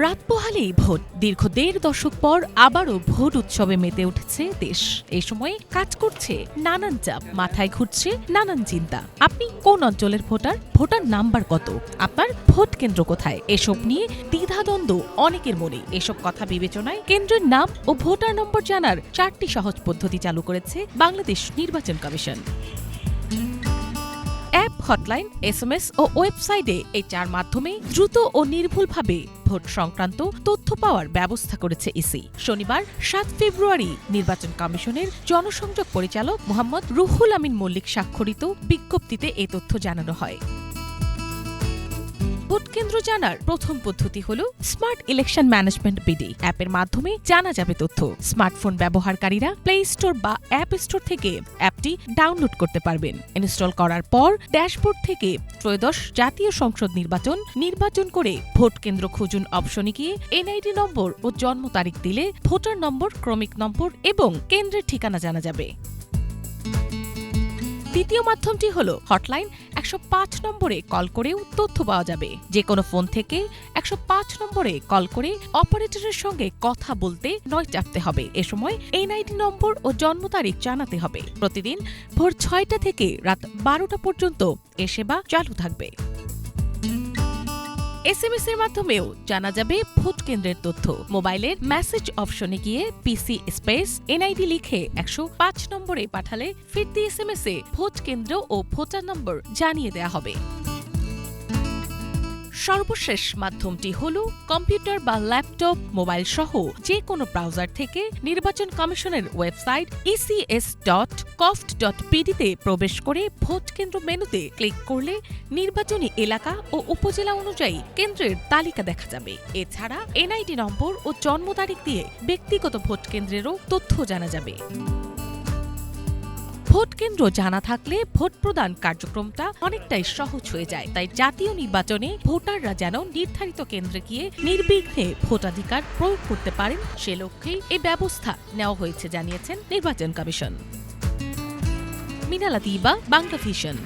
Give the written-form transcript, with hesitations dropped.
রাত পোহালেই ভোট। দীর্ঘ ১.৫ দশক পর আবারও ভোট উৎসবে মেতে উঠেছে দেশ। এই সময়ে কাজ করছে নানান চাপ, মাথায় ঘুরছে নানান চিন্তা। আপনি কোন অঞ্চলের ভোটার? ভোটার নাম্বার কত? আপনার ভোট কেন্দ্র কোথায়? এসব নিয়ে দ্বিধাদ্বন্দ্ব অনেকের মনে। এসব কথা বিবেচনায় কেন্দ্রের নাম ও ভোটার নম্বর জানার ৪টি সহজ পদ্ধতি চালু করেছে বাংলাদেশ নির্বাচন কমিশন। অ্যাপ, হটলাইন, SMS ও ওয়েবসাইটে এই ৪ মাধ্যমে দ্রুত ও নির্ভুলভাবে ভোট সংক্রান্ত তথ্য পাওয়ার ব্যবস্থা করেছে ইসি। শনিবার ৭ ফেব্রুয়ারি নির্বাচন কমিশনের জনসংযোগ পরিচালক মোহাম্মদ রুহুল আমিন মল্লিক স্বাক্ষরিত বিজ্ঞপ্তিতে এ তথ্য জানানো হয়। ভোট কেন্দ্র জানার প্রথম পদ্ধতি হল স্মার্ট ইলেকশন ম্যানেজমেন্ট বিডি অ্যাপের মাধ্যমে জানা যাবে তথ্য। স্মার্টফোন ব্যবহারকারীরা প্লে স্টোর বা অ্যাপ স্টোর থেকে অ্যাপটি ডাউনলোড করতে পারবেন। ইনস্টল করার পর ড্যাশবোর্ড থেকে ত্রয়োদশ জাতীয় সংসদ নির্বাচন করে ভোট কেন্দ্র খুঁজুন অপশনে গিয়ে এনআইডি নম্বর ও জন্ম তারিখ দিলে ভোটার নম্বর, ক্রমিক নম্বর এবং কেন্দ্রের ঠিকানা জানা যাবে। দ্বিতীয় মাধ্যমটি হল হটলাইন। ১০৫ নম্বরে কল করেও তথ্য পাওয়া যাবে। যে কোনো ফোন থেকে ১০৫ নম্বরে কল করে অপারেটরের সঙ্গে কথা বলতে নয় চাপতে হবে। এ সময় এনআইডি নম্বর ও জন্ম তারিখ জানাতে হবে। প্রতিদিন ভোর ৬টা থেকে রাত ১২টা পর্যন্ত এ সেবা চালু থাকবে। SMS এর মাধ্যমেও জানা যাবে ভোট কেন্দ্রের তথ্য। মোবাইলের মেসেজ অপশনে গিয়ে PC স্পেস NID লিখে ১০৫ নম্বরে পাঠালে ফিরতি SMS এ ভোট কেন্দ্র ও ভোটার নম্বর জানিয়ে দেয়া হবে। সর্বশেষ মাধ্যমটি হল কম্পিউটার বা ল্যাপটপ, মোবাইল সহ যে কোনো ব্রাউজার থেকে নির্বাচন কমিশনের ওয়েবসাইট ecs.coft.pd তে প্রবেশ করে ভোট কেন্দ্র মেনুতে ক্লিক করলে নির্বাচনী এলাকা ও উপজেলা অনুযায়ী কেন্দ্রের তালিকা দেখা যাবে। এছাড়া এনআইডি নম্বর ও জন্ম তারিখ দিয়ে ব্যক্তিগত ভোট কেন্দ্রেরও তথ্য জানা যাবে। ভোট কেন্দ্র জানা থাকলে ভোট প্রদান কার্যক্রমটা অনেকটাই সহজ হয়ে যায়। তাই জাতীয় নির্বাচনে ভোটাররা যেন নির্ধারিত কেন্দ্রে গিয়ে নির্বিঘ্নে ভোটাধিকার প্রয়োগ করতে পারেন, সে লক্ষ্যেই এই ব্যবস্থা নেওয়া হয়েছে জানিয়েছেন নির্বাচন কমিশন। মিনালা দিবা, বাংলা ভিশন।